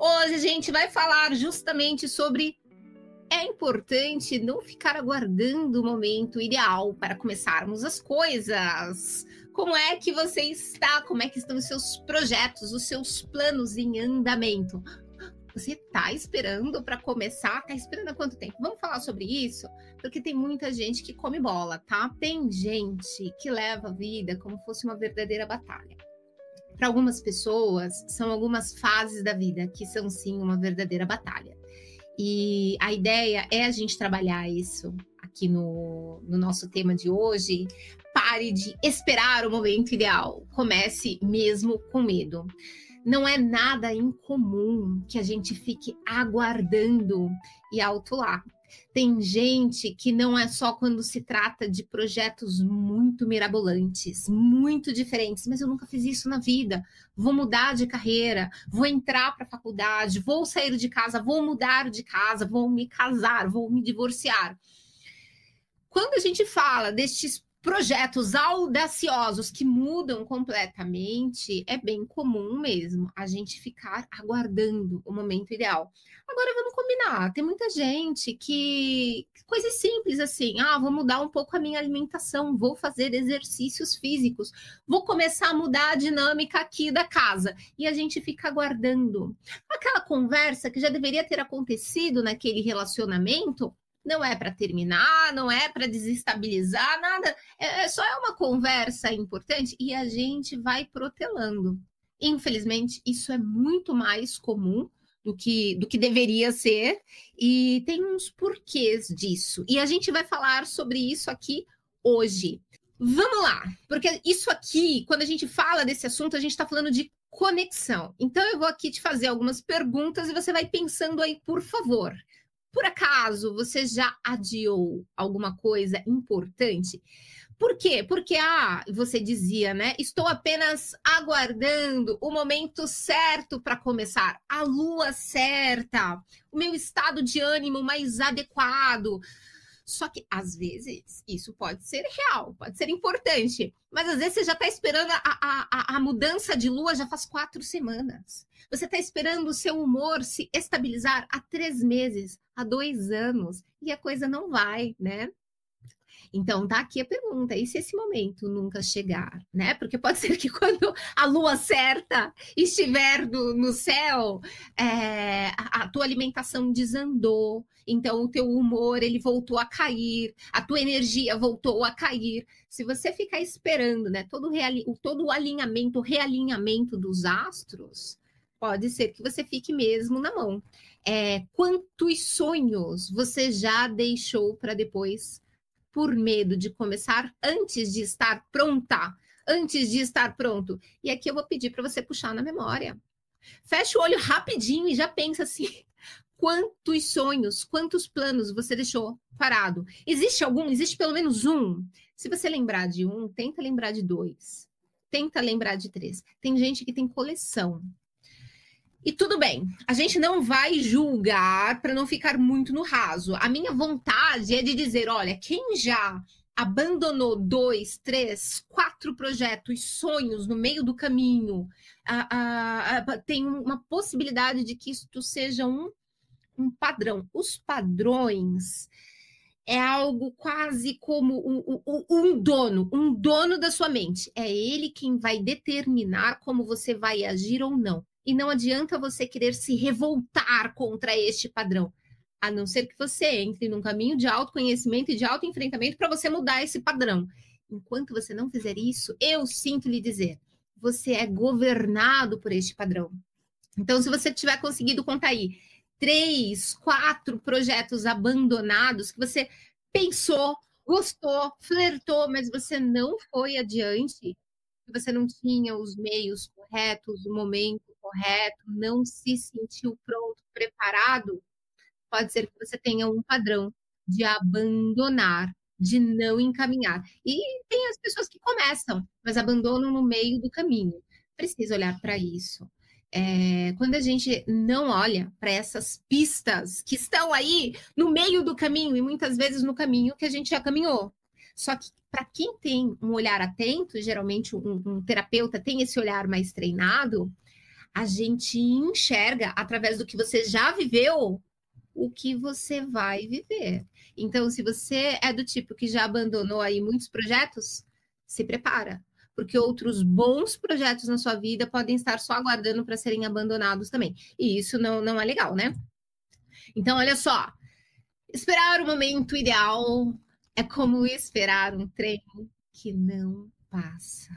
Hoje a gente vai falar justamente sobre é importante não ficar aguardando o momento ideal para começarmos as coisas. Como é que você está? Como é que estão os seus projetos, os seus planos em andamento? Você está esperando para começar? Está esperando há quanto tempo? Vamos falar sobre isso? Porque tem muita gente que come bola, tá? Tem gente que leva a vida como fosse uma verdadeira batalha. Para algumas pessoas, são algumas fases da vida que são, sim, uma verdadeira batalha. E a ideia é a gente trabalhar isso aqui no nosso tema de hoje. Pare de esperar o momento ideal. Comece mesmo com medo. Não é nada incomum que a gente fique aguardando e alto lá. Tem gente que não é só quando se trata de projetos muito mirabolantes, muito diferentes, mas eu nunca fiz isso na vida. Vou mudar de carreira, vou entrar para a faculdade, vou sair de casa, vou mudar de casa, vou me casar, vou me divorciar. Quando a gente fala destes projetos audaciosos que mudam completamente, é bem comum mesmo a gente ficar aguardando o momento ideal. Agora vamos combinar, tem muita gente que coisas simples assim, vou mudar um pouco a minha alimentação, vou fazer exercícios físicos, vou começar a mudar a dinâmica aqui da casa, e a gente fica aguardando. Aquela conversa que já deveria ter acontecido naquele relacionamento, não é para terminar, não é para desestabilizar, nada. Só é uma conversa importante e a gente vai protelando. Infelizmente, isso é muito mais comum do que deveria ser e tem uns porquês disso. E a gente vai falar sobre isso aqui hoje. Vamos lá, porque isso aqui, quando a gente fala desse assunto, a gente está falando de conexão. Então, eu vou aqui te fazer algumas perguntas e você vai pensando aí, por favor. Por acaso você já adiou alguma coisa importante? Por quê? Porque você dizia, né? Estou apenas aguardando o momento certo para começar, a lua certa, o meu estado de ânimo mais adequado. Só que, às vezes, isso pode ser real, pode ser importante. Mas, às vezes, você já está esperando a mudança de lua já faz 4 semanas. Você está esperando o seu humor se estabilizar há 3 meses, há 2 anos. E a coisa não vai, né? Então, tá aqui a pergunta, e se esse momento nunca chegar, né? Porque pode ser que quando a lua certa estiver no céu, a tua alimentação desandou, então o teu humor, ele voltou a cair, a tua energia voltou a cair. Se você ficar esperando, né, todo o alinhamento, o realinhamento dos astros, pode ser que você fique mesmo na mão. Quantos sonhos você já deixou para depois, por medo de começar antes de estar pronta, antes de estar pronto? E aqui eu vou pedir para você puxar na memória. Fecha o olho rapidinho e já pensa assim, quantos sonhos, quantos planos você deixou parado? Existe algum? Existe pelo menos um? Se você lembrar de um, tenta lembrar de 2. Tenta lembrar de 3. Tem gente que tem coleção. E tudo bem, a gente não vai julgar para não ficar muito no raso. A minha vontade é de dizer, olha, quem já abandonou 2, 3, 4 projetos, sonhos no meio do caminho, tem uma possibilidade de que isso seja um padrão. Os padrões é algo quase como um dono da sua mente. É ele quem vai determinar como você vai agir ou não. E não adianta você querer se revoltar contra este padrão, a não ser que você entre num caminho de autoconhecimento e de autoenfrentamento para você mudar esse padrão. Enquanto você não fizer isso, eu sinto lhe dizer, você é governado por este padrão. Então, se você tiver conseguido contar aí 3, 4 projetos abandonados que você pensou, gostou, flertou, mas você não foi adiante, você não tinha os meios corretos, o momento correto, não se sentiu pronto, preparado, pode ser que você tenha um padrão de abandonar, de não encaminhar. E tem as pessoas que começam, mas abandonam no meio do caminho. Precisa olhar para isso. Quando a gente não olha para essas pistas que estão aí no meio do caminho, e muitas vezes no caminho que a gente já caminhou. Só que para quem tem um olhar atento, geralmente um terapeuta tem esse olhar mais treinado, A gente enxerga, através do que você já viveu, o que você vai viver. Então, se você é do tipo que já abandonou aí muitos projetos, se prepara, porque outros bons projetos na sua vida podem estar só aguardando para serem abandonados também. E isso não é legal, né? Então, olha só, esperar o momento ideal é como esperar um trem que não passa.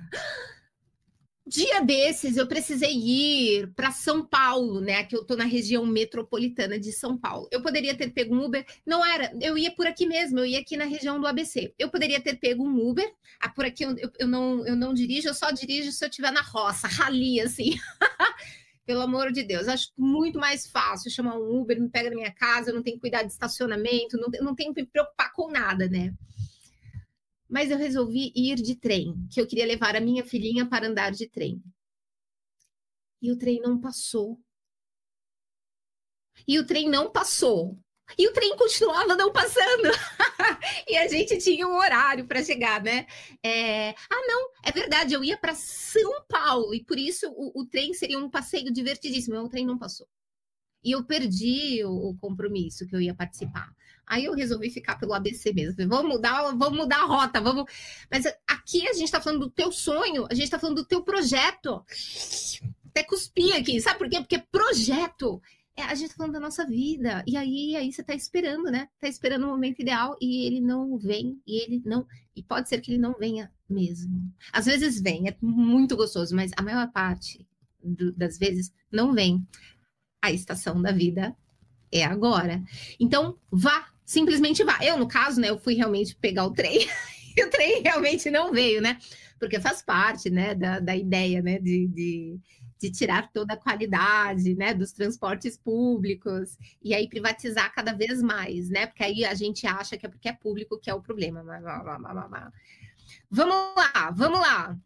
Dia desses eu precisei ir para São Paulo, né? Que eu tô na região metropolitana de São Paulo. Eu poderia ter pego um Uber, não era, eu ia por aqui mesmo, eu ia aqui na região do ABC. Eu poderia ter pego um Uber, por aqui eu não dirijo, eu só dirijo se eu estiver na roça, rali, assim. Pelo amor de Deus, acho muito mais fácil chamar um Uber, me pega na minha casa, eu não tenho que cuidar de estacionamento, não tenho que me preocupar com nada, né? Mas eu resolvi ir de trem, que eu queria levar a minha filhinha para andar de trem. E o trem não passou. E o trem não passou. E o trem continuava não passando. E a gente tinha um horário para chegar, né? Não, é verdade, eu ia para São Paulo e por isso o trem seria um passeio divertidíssimo. Mas o trem não passou. E eu perdi o compromisso que eu ia participar. Aí eu resolvi ficar pelo ABC mesmo. Vamos mudar a rota, vamos. Mas aqui a gente está falando do teu sonho, a gente está falando do teu projeto. Até cuspi aqui, sabe por quê? Porque projeto. A gente está falando da nossa vida. E aí você está esperando, né? Está esperando o momento ideal e ele não vem, e pode ser que ele não venha mesmo. Às vezes vem, é muito gostoso, mas a maior parte das vezes não vem. A estação da vida é agora. Então, vá, simplesmente vá. Eu, no caso, né, eu fui realmente pegar o trem, e o trem realmente não veio, né? Porque faz parte, né, da ideia, né, de tirar toda a qualidade, né, dos transportes públicos, e aí privatizar cada vez mais, né? Porque aí a gente acha que é porque é público que é o problema. Vamos lá.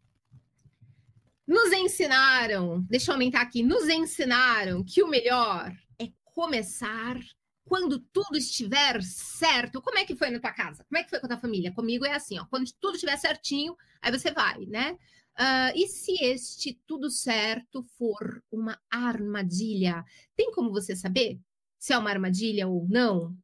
Nos ensinaram, deixa eu aumentar aqui, nos ensinaram que o melhor é começar quando tudo estiver certo. Como é que foi na tua casa? Como é que foi com a tua família? Comigo é assim, ó, quando tudo estiver certinho, aí você vai, né? E se este tudo certo for uma armadilha? Tem como você saber se é uma armadilha ou não?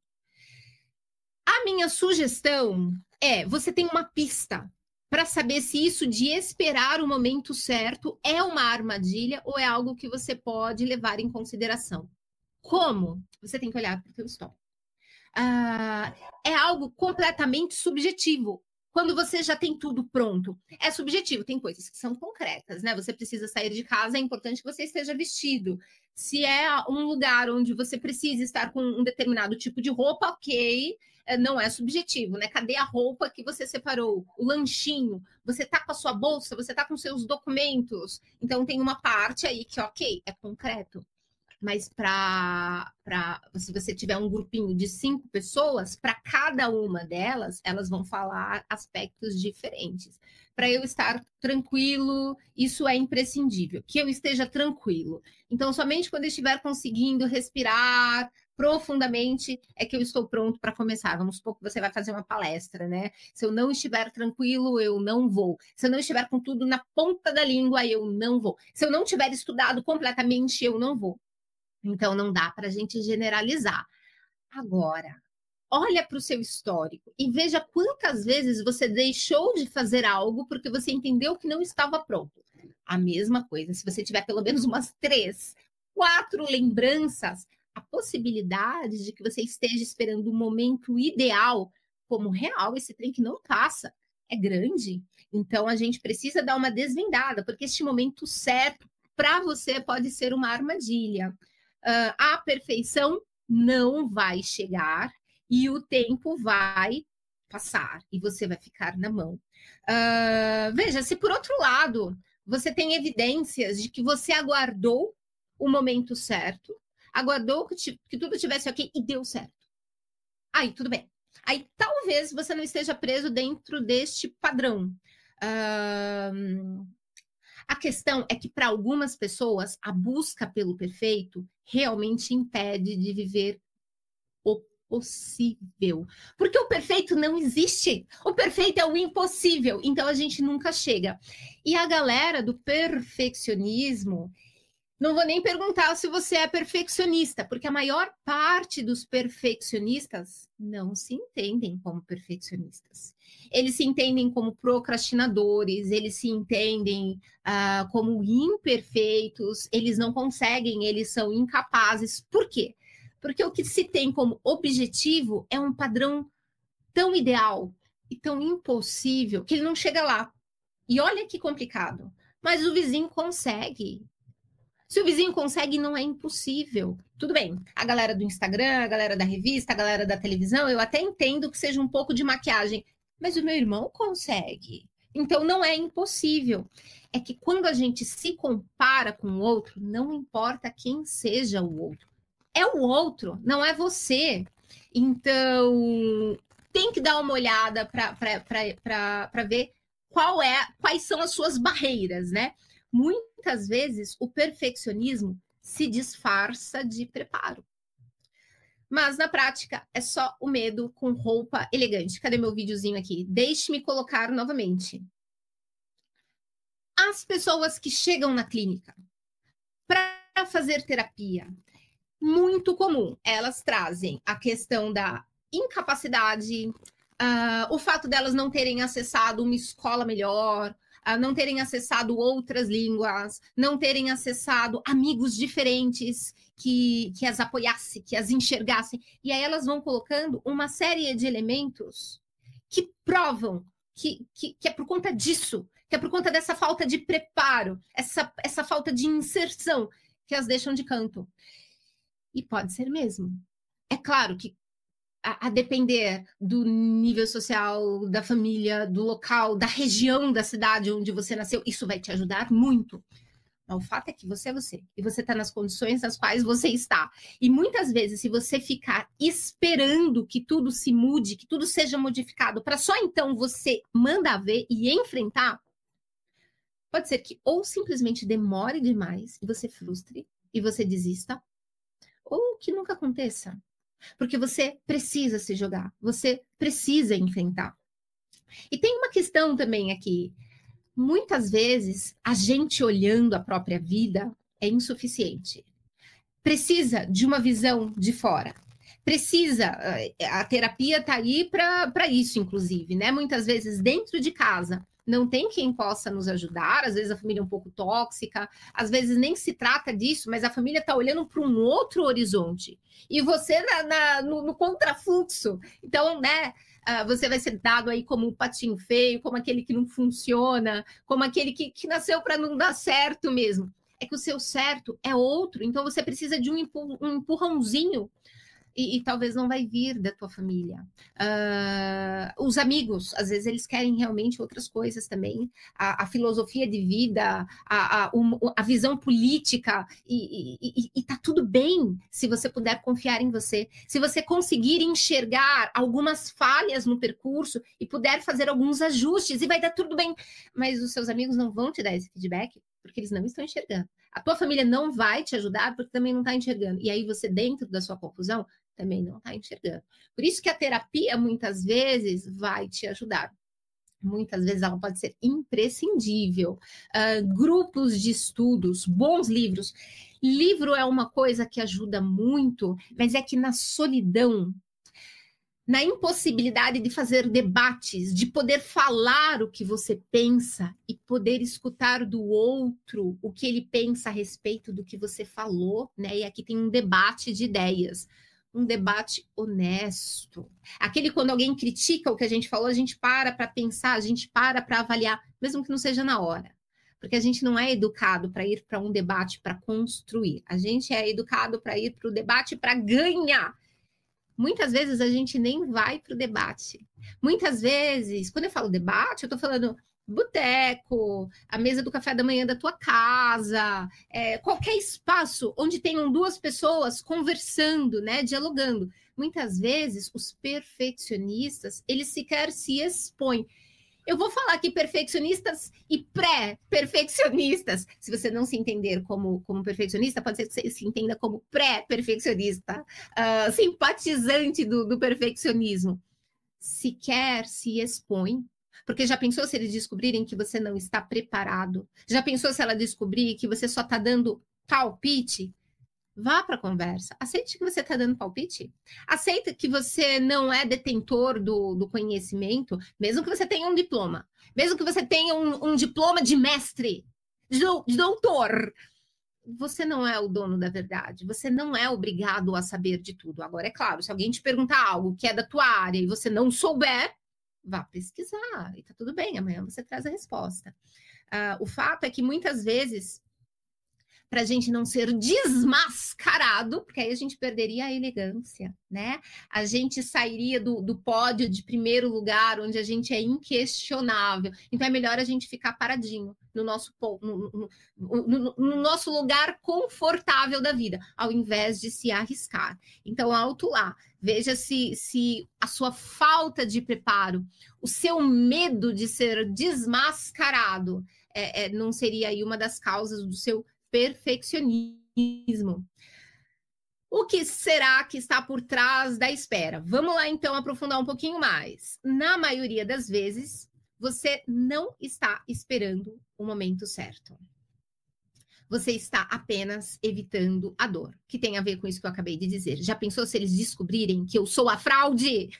A minha sugestão é, você tem uma pista para saber se isso de esperar o momento certo é uma armadilha ou é algo que você pode levar em consideração. Como? Você tem que olhar para o teu histórico. É algo completamente subjetivo. Quando você já tem tudo pronto, é subjetivo. Tem coisas que são concretas, né? Você precisa sair de casa, é importante que você esteja vestido. Se é um lugar onde você precisa estar com um determinado tipo de roupa, ok, não é subjetivo, né? Cadê a roupa que você separou? O lanchinho, você tá com a sua bolsa, você tá com seus documentos. Então tem uma parte aí que, ok, é concreto. Mas se você tiver um grupinho de 5 pessoas, para cada uma delas, elas vão falar aspectos diferentes. Para eu estar tranquilo, isso é imprescindível, que eu esteja tranquilo. Então, somente quando eu estiver conseguindo respirar profundamente é que eu estou pronto para começar. Vamos supor que você vai fazer uma palestra, né? Se eu não estiver tranquilo, eu não vou. Se eu não estiver com tudo na ponta da língua, eu não vou. Se eu não tiver estudado completamente, eu não vou. Então, não dá para a gente generalizar. Agora, olha para o seu histórico e veja quantas vezes você deixou de fazer algo porque você entendeu que não estava pronto. A mesma coisa, se você tiver pelo menos umas 3, 4 lembranças, a possibilidade de que você esteja esperando o momento ideal como real, esse trem que não passa, é grande. Então, a gente precisa dar uma desvendada, porque este momento certo para você pode ser uma armadilha. A perfeição não vai chegar e o tempo vai passar e você vai ficar na mão. Veja, se por outro lado você tem evidências de que você aguardou o momento certo, aguardou que tudo estivesse ok e deu certo. Aí, tudo bem. Aí, talvez você não esteja preso dentro deste padrão. A questão é que, para algumas pessoas, a busca pelo perfeito realmente impede de viver o possível. Porque o perfeito não existe. O perfeito é o impossível. Então, a gente nunca chega. E a galera do perfeccionismo, Não vou nem perguntar se você é perfeccionista, porque a maior parte dos perfeccionistas não se entendem como perfeccionistas. Eles se entendem como procrastinadores, eles se entendem como imperfeitos, eles não conseguem, eles são incapazes. Por quê? Porque o que se tem como objetivo é um padrão tão ideal e tão impossível que ele não chega lá. E olha que complicado. Mas o vizinho consegue. Se o vizinho consegue, não é impossível. Tudo bem, a galera do Instagram, a galera da revista, a galera da televisão, eu até entendo que seja um pouco de maquiagem, mas o meu irmão consegue. Então não é impossível. É que quando a gente se compara com o outro, não importa quem seja o outro. É o outro, não é você. Então tem que dar uma olhada para ver quais são as suas barreiras, né? Muitas vezes o perfeccionismo se disfarça de preparo. Mas na prática é só o medo com roupa elegante. Cadê meu videozinho aqui? Deixe-me colocar novamente. As pessoas que chegam na clínica para fazer terapia, muito comum, elas trazem a questão da incapacidade, o fato delas não terem acessado uma escola melhor, não terem acessado outras línguas, não terem acessado amigos diferentes que as apoiassem, que as enxergassem. E aí elas vão colocando uma série de elementos que provam que é por conta disso, que é por conta dessa falta de preparo, essa falta de inserção que as deixam de canto. E pode ser mesmo. É claro que a depender do nível social, da família, do local, da região da cidade onde você nasceu, isso vai te ajudar muito. Mas o fato é que você é você. E você está nas condições nas quais você está. E muitas vezes, se você ficar esperando que tudo se mude, que tudo seja modificado, para só então você mandar ver e enfrentar, pode ser que ou simplesmente demore demais e você frustre e você desista, ou que nunca aconteça. Porque você precisa se jogar, você precisa enfrentar. E tem uma questão também aqui. Muitas vezes, a gente olhando a própria vida é insuficiente. Precisa de uma visão de fora. Precisa, a terapia está aí para isso, inclusive, né? Muitas vezes dentro de casa não tem quem possa nos ajudar, às vezes a família é um pouco tóxica, às vezes nem se trata disso, mas a família está olhando para um outro horizonte. E você no contrafluxo. Então, né, você vai ser dado aí como um patinho feio, como aquele que não funciona, como aquele que nasceu para não dar certo mesmo. É que o seu certo é outro, então você precisa de um empurrãozinho. E talvez não vai vir da tua família. Os amigos, às vezes, eles querem realmente outras coisas também. A filosofia de vida, a visão política, e tá tudo bem se você puder confiar em você. Se você conseguir enxergar algumas falhas no percurso e puder fazer alguns ajustes, e vai dar tudo bem. Mas os seus amigos não vão te dar esse feedback, porque eles não estão enxergando. A tua família não vai te ajudar, porque também não está enxergando. E aí você, dentro da sua confusão, também não está enxergando. Por isso que a terapia, muitas vezes, vai te ajudar. Muitas vezes ela pode ser imprescindível. Grupos de estudos, bons livros. Livro é uma coisa que ajuda muito, mas é que na solidão, na impossibilidade de fazer debates, de poder falar o que você pensa e poder escutar do outro o que ele pensa a respeito do que você falou, né? E aqui tem um debate de ideias. Um debate honesto. Aquele quando alguém critica o que a gente falou, a gente para pensar, a gente para avaliar, mesmo que não seja na hora. Porque a gente não é educado para ir para um debate para construir. A gente é educado para ir para o debate para ganhar. Muitas vezes a gente nem vai para o debate. Muitas vezes, quando eu falo debate, eu estou falando boteco, a mesa do café da manhã da tua casa, qualquer espaço onde tenham duas pessoas conversando, né, dialogando. Muitas vezes, os perfeccionistas, eles sequer se expõem. Eu vou falar aqui perfeccionistas e pré-perfeccionistas. Se você não se entender como perfeccionista, pode ser que você se entenda como pré-perfeccionista, simpatizante do perfeccionismo. Sequer se expõe. Porque já pensou se eles descobrirem que você não está preparado? Já pensou se ela descobrir que você só está dando palpite, vá para a conversa. Aceite que você está dando palpite. Aceita que você não é detentor do conhecimento, mesmo que você tenha um diploma. Mesmo que você tenha um diploma de mestre, de doutor. Você não é o dono da verdade. Você não é obrigado a saber de tudo. Agora, é claro, se alguém te perguntar algo que é da tua área e você não souber, vá pesquisar. E tá tudo bem, amanhã você traz a resposta. O fato é que muitas vezes, para a gente não ser desmascarado, porque aí a gente perderia a elegância, né? A gente sairia do pódio de primeiro lugar, onde a gente é inquestionável. Então é melhor a gente ficar paradinho no nosso lugar confortável da vida, ao invés de se arriscar. Então, alto lá, veja se a sua falta de preparo, o seu medo de ser desmascarado, não seria aí uma das causas do seu perfeccionismo. O que será que está por trás da espera? Vamos lá, então, aprofundar um pouquinho mais. Na maioria das vezes, você não está esperando o momento certo. Você está apenas evitando a dor, que tem a ver com isso que eu acabei de dizer. Já pensou se eles descobrirem que eu sou a fraude?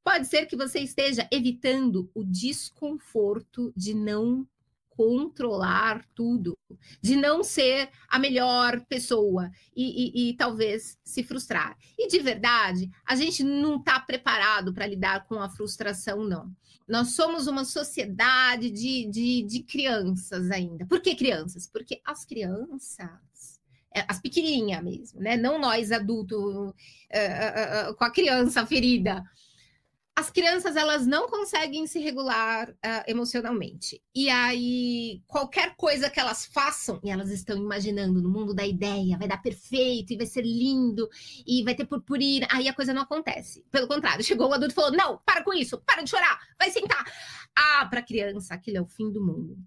Pode ser que você esteja evitando o desconforto de não controlar tudo, de não ser a melhor pessoa e talvez se frustrar. E de verdade, a gente não está preparado para lidar com a frustração, não. Nós somos uma sociedade de crianças ainda. Por que crianças? Porque as crianças, as pequenininhas mesmo, né? Não nós adultos com a criança ferida. As crianças, elas não conseguem se regular emocionalmente. E aí, qualquer coisa que elas façam, e elas estão imaginando no mundo da ideia, vai dar perfeito, e vai ser lindo, e vai ter purpurina, aí a coisa não acontece. Pelo contrário, chegou o adulto e falou, não, para com isso, para de chorar, vai sentar. Para a criança, aquilo é o fim do mundo.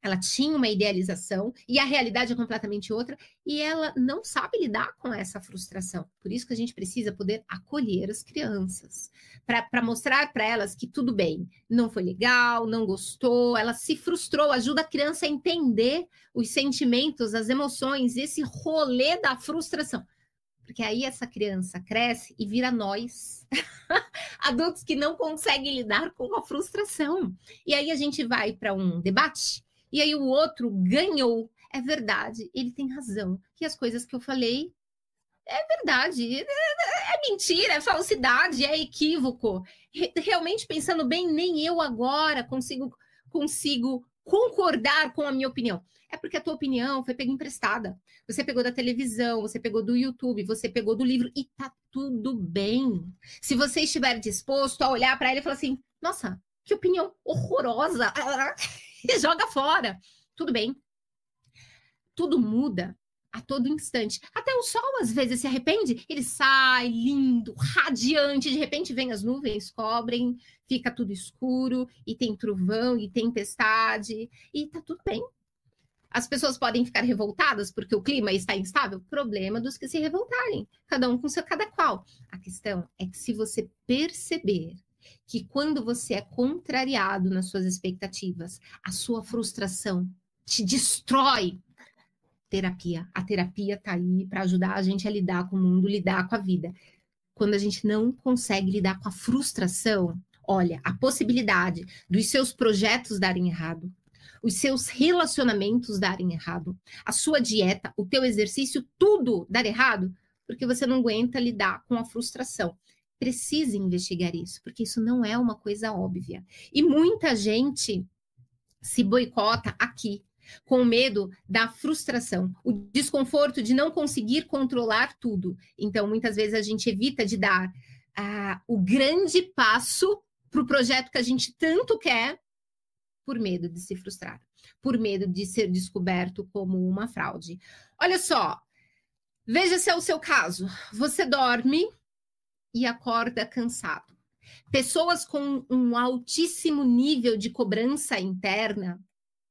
Ela tinha uma idealização e a realidade é completamente outra e ela não sabe lidar com essa frustração. Por isso que a gente precisa poder acolher as crianças, para mostrar para elas que tudo bem, não foi legal, não gostou, ela se frustrou, ajuda a criança a entender os sentimentos, as emoções, esse rolê da frustração. Porque aí essa criança cresce e vira nós, adultos que não conseguem lidar com a frustração. E aí a gente vai para um debate. E aí o outro ganhou. É verdade, ele tem razão. E as coisas que eu falei é verdade. É mentira, é falsidade, é equívoco. Realmente, pensando bem, nem eu agora consigo concordar com a minha opinião. É porque a tua opinião foi pega emprestada. Você pegou da televisão, você pegou do YouTube, você pegou do livro e tá tudo bem. Se você estiver disposto a olhar para ele e falar assim, nossa, que opinião horrorosa. E joga fora. Tudo bem. Tudo muda a todo instante. Até o sol, às vezes, se arrepende. Ele sai lindo, radiante. De repente, vem as nuvens, cobrem, fica tudo escuro, e tem trovão, e tempestade. E tá tudo bem. As pessoas podem ficar revoltadas porque o clima está instável. Problema dos que se revoltarem. Cada um com seu cada qual. A questão é que se você perceber que quando você é contrariado nas suas expectativas, a sua frustração te destrói. Terapia. A terapia está aí para ajudar a gente a lidar com o mundo, lidar com a vida. Quando a gente não consegue lidar com a frustração, olha, a possibilidade dos seus projetos darem errado, os seus relacionamentos darem errado, a sua dieta, o teu exercício, tudo dar errado, porque você não aguenta lidar com a frustração. Precisa investigar isso, porque isso não é uma coisa óbvia. E muita gente se boicota aqui, com medo da frustração, o desconforto de não conseguir controlar tudo. Então, muitas vezes a gente evita de dar o grande passo para o projeto que a gente tanto quer, por medo de se frustrar, por medo de ser descoberto como uma fraude. Olha só, veja se é o seu caso. Você dorme e acorda cansado. Pessoas com um altíssimo nível de cobrança interna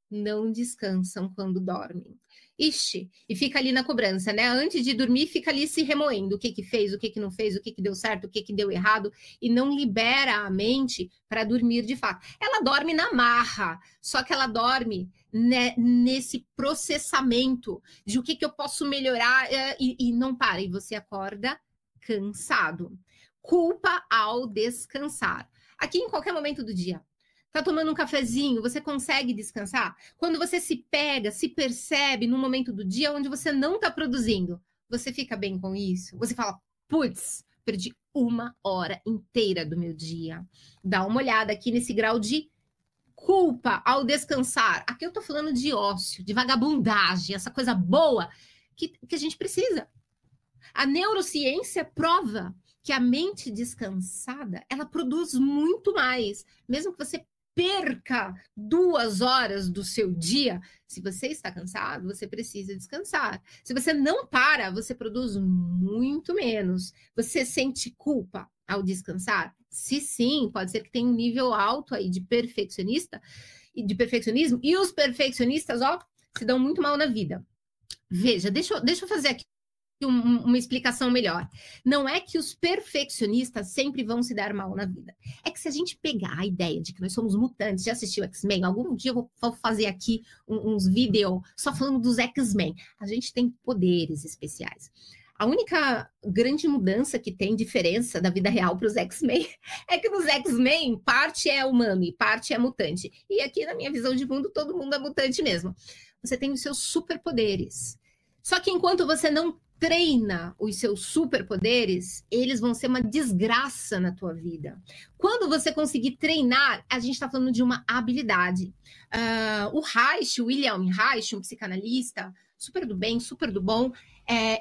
não descansam quando dormem. Ixi, e fica ali na cobrança, né? Antes de dormir, fica ali se remoendo o que que fez, o que que não fez, o que que deu certo, o que que deu errado, e não libera a mente para dormir de fato. Ela dorme na marra, só que ela dorme, né, nesse processamento de o que que eu posso melhorar e não para, e você acorda cansado. Culpa ao descansar. Aqui em qualquer momento do dia. Tá tomando um cafezinho, você consegue descansar? Quando você se pega, se percebe num momento do dia onde você não tá produzindo, você fica bem com isso? Você fala, putz, perdi 1 hora inteira do meu dia. Dá uma olhada aqui nesse grau de culpa ao descansar. Aqui eu tô falando de ócio, de vagabundagem, essa coisa boa que a gente precisa. A neurociência prova que a mente descansada, ela produz muito mais, mesmo que você perca 2 horas do seu dia. Se você está cansado, você precisa descansar. Se você não para, você produz muito menos. Você sente culpa ao descansar? Se sim, pode ser que tenha um nível alto aí de perfeccionismo, e os perfeccionistas, ó, se dão muito mal na vida. Veja, deixa eu fazer aqui uma explicação melhor. Não é que os perfeccionistas sempre vão se dar mal na vida. É que se a gente pegar a ideia de que nós somos mutantes, já assistiu X-Men? Algum dia eu vou fazer aqui uns vídeos só falando dos X-Men. A gente tem poderes especiais. A única grande mudança que tem diferença da vida real para os X-Men é que nos X-Men parte é humano e parte é mutante. E aqui na minha visão de mundo, todo mundo é mutante mesmo. Você tem os seus superpoderes. Só que enquanto você não treina os seus superpoderes, eles vão ser uma desgraça na tua vida. Quando você conseguir treinar, a gente está falando de uma habilidade. O Reich, William Reich, um psicanalista, super do bem, super do bom,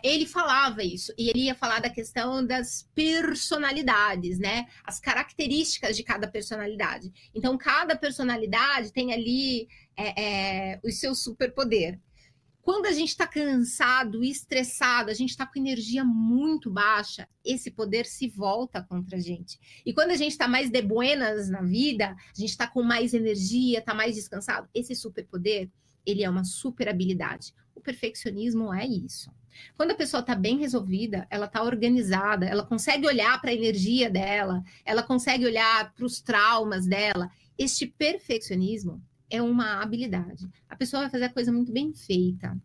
ele falava isso, e ele ia falar da questão das personalidades, né? As características de cada personalidade. Então, cada personalidade tem ali o seu superpoder. Quando a gente está cansado, estressado, a gente está com energia muito baixa, esse poder se volta contra a gente. E quando a gente está mais de buenas na vida, a gente está com mais energia, está mais descansado, esse superpoder, ele é uma super habilidade. O perfeccionismo é isso. Quando a pessoa está bem resolvida, ela está organizada, ela consegue olhar para a energia dela, ela consegue olhar para os traumas dela. Este perfeccionismo é uma habilidade. A pessoa vai fazer a coisa muito bem feita.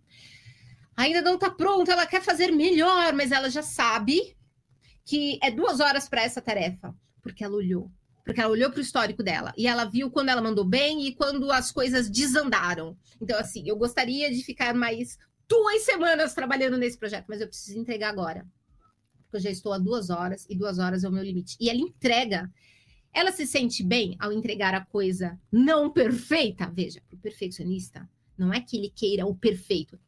Ainda não está pronta, ela quer fazer melhor, mas ela já sabe que é 2 horas para essa tarefa, porque ela olhou. Porque ela olhou para o histórico dela e ela viu quando ela mandou bem e quando as coisas desandaram. Então, assim, eu gostaria de ficar mais 2 semanas trabalhando nesse projeto, mas eu preciso entregar agora. Porque eu já estou há 2 horas e 2 horas é o meu limite. E ela entrega. Ela se sente bem ao entregar a coisa não perfeita? Veja, para o perfeccionista, não é que ele queira o perfeito.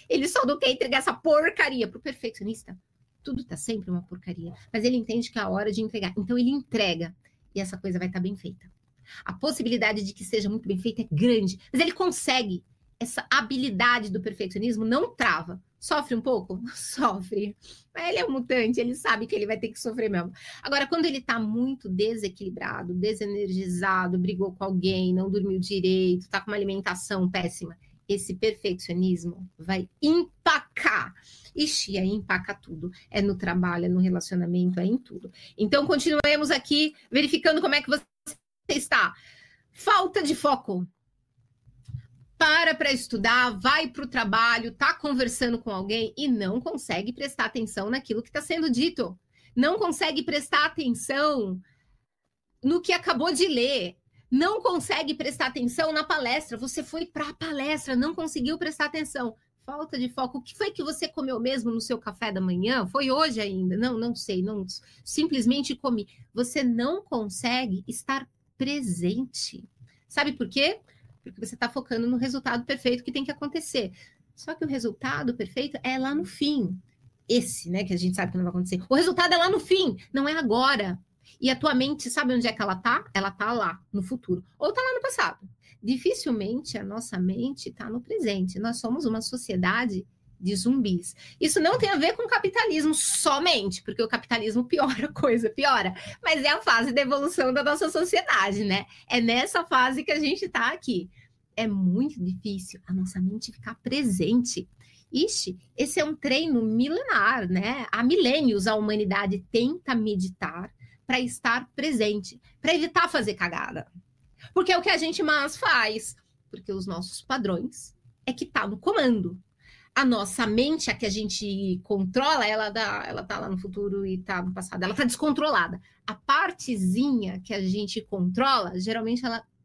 Ele só não quer entregar essa porcaria. Para o perfeccionista, tudo está sempre uma porcaria. Mas ele entende que é a hora de entregar. Então ele entrega e essa coisa vai estar bem feita. A possibilidade de que seja muito bem feita é grande. Mas ele consegue. Essa habilidade do perfeccionismo não trava. Sofre um pouco? Sofre. Mas ele é um mutante, ele sabe que ele vai ter que sofrer mesmo. Agora, quando ele tá muito desequilibrado, desenergizado, brigou com alguém, não dormiu direito, tá com uma alimentação péssima, esse perfeccionismo vai empacar. Ixi, aí empaca tudo. É no trabalho, é no relacionamento, é em tudo. Então, continuemos aqui verificando como é que você está. Falta de foco. Para estudar, vai para o trabalho, está conversando com alguém e não consegue prestar atenção naquilo que está sendo dito. Não consegue prestar atenção no que acabou de ler. Não consegue prestar atenção na palestra. Você foi para a palestra, não conseguiu prestar atenção. Falta de foco. O que foi que você comeu mesmo no seu café da manhã? Foi hoje ainda? Não sei. Não, simplesmente comi. Você não consegue estar presente. Sabe por quê? Porque você está focando no resultado perfeito que tem que acontecer. Só que o resultado perfeito é lá no fim. Esse, né, que a gente sabe que não vai acontecer. O resultado é lá no fim, não é agora. E a tua mente, sabe onde é que ela tá? Ela tá lá, no futuro. Ou tá lá no passado. Dificilmente a nossa mente tá no presente. Nós somos uma sociedade de zumbis. Isso não tem a ver com o capitalismo somente, porque o capitalismo piora a coisa, piora. Mas é a fase da evolução da nossa sociedade, né? É nessa fase que a gente tá aqui. é muito difícil a nossa mente ficar presente. Ixi, esse é um treino milenar, né? Há milênios a humanidade tenta meditar para estar presente, para evitar fazer cagada. Porque é o que a gente mais faz, porque os nossos padrões é que tá no comando. A nossa mente, a que a gente controla, ela tá lá no futuro e tá no passado, ela tá descontrolada. A partezinha que a gente controla, geralmente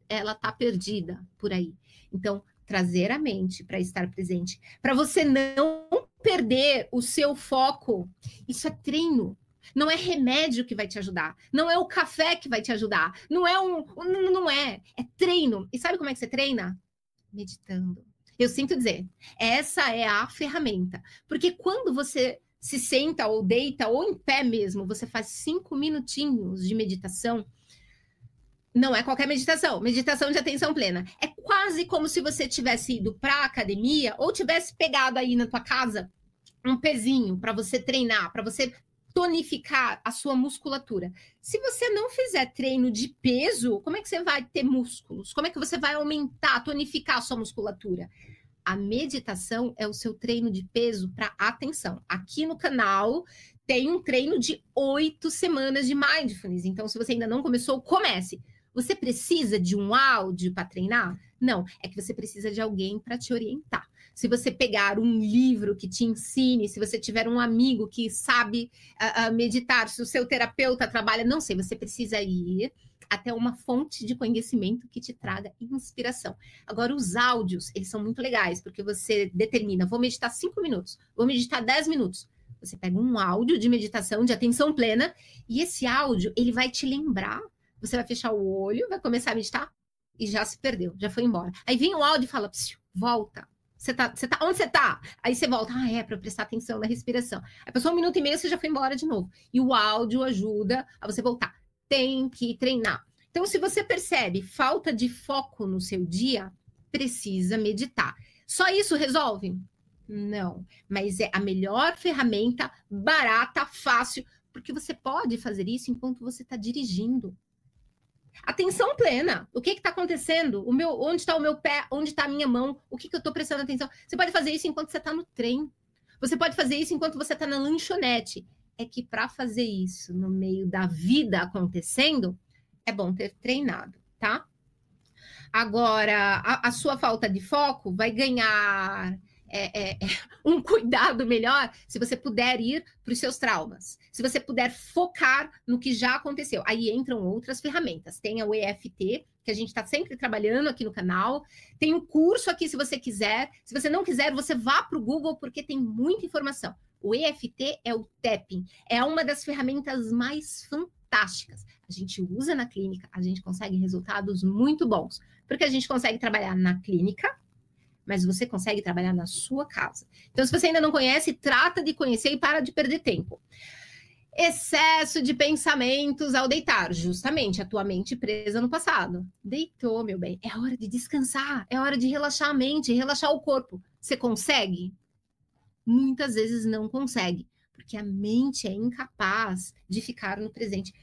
ela tá perdida por aí. Então, trazer a mente para estar presente, para você não perder o seu foco, isso é treino. Não é remédio que vai te ajudar, não é o café que vai te ajudar, não é treino. E sabe como é que você treina? Meditando. Eu sinto dizer, essa é a ferramenta. Porque quando você se senta ou deita ou em pé mesmo, você faz 5 minutinhos de meditação. Não é qualquer meditação, meditação de atenção plena. É quase como se você tivesse ido para a academia ou tivesse pegado aí na tua casa um pezinho para você treinar, para você tonificar a sua musculatura. Se você não fizer treino de peso, como é que você vai ter músculos? Como é que você vai aumentar, tonificar a sua musculatura? A meditação é o seu treino de peso para atenção. Aqui no canal tem um treino de 8 semanas de mindfulness. Então, se você ainda não começou, comece. Você precisa de um áudio para treinar? Não, é que você precisa de alguém para te orientar. Se você pegar um livro que te ensine, se você tiver um amigo que sabe meditar, se o seu terapeuta trabalha, não sei, você precisa ir até uma fonte de conhecimento que te traga inspiração. Agora, os áudios, eles são muito legais, porque você determina, vou meditar 5 minutos, vou meditar 10 minutos. Você pega um áudio de meditação, de atenção plena, e esse áudio, ele vai te lembrar. Você vai fechar o olho, vai começar a meditar, e já se perdeu, já foi embora. Aí vem o áudio e fala, volta. Onde você tá? Aí você volta, para eu prestar atenção na respiração. Aí passou 1 minuto e meio, você já foi embora de novo. E o áudio ajuda a você voltar. Tem que treinar. Então, se você percebe falta de foco no seu dia, precisa meditar. Só isso resolve? Não. Mas é a melhor ferramenta, barata, fácil, porque você pode fazer isso enquanto você está dirigindo. Atenção plena. O que está acontecendo? Onde está o meu pé? Onde está a minha mão? O que eu estou prestando atenção? Você pode fazer isso enquanto você está no trem. Você pode fazer isso enquanto você está na lanchonete. É que para fazer isso no meio da vida acontecendo, é bom ter treinado, tá? Agora, a sua falta de foco vai ganhar um cuidado melhor se você puder ir para os seus traumas, se você puder focar no que já aconteceu. Aí entram outras ferramentas. Tem o EFT, que a gente está sempre trabalhando aqui no canal. Tem um curso aqui, se você quiser. Se você não quiser, você vá para o Google, porque tem muita informação. O EFT é o tapping. É uma das ferramentas mais fantásticas. A gente usa na clínica, a gente consegue resultados muito bons. Porque a gente consegue trabalhar na clínica, mas você consegue trabalhar na sua casa. Então, se você ainda não conhece, trata de conhecer e para de perder tempo. Excesso de pensamentos ao deitar. Justamente, a tua mente presa no passado. Deitou, meu bem. É hora de descansar. É hora de relaxar a mente, relaxar o corpo. Você consegue? Muitas vezes não consegue. Porque a mente é incapaz de ficar no presente.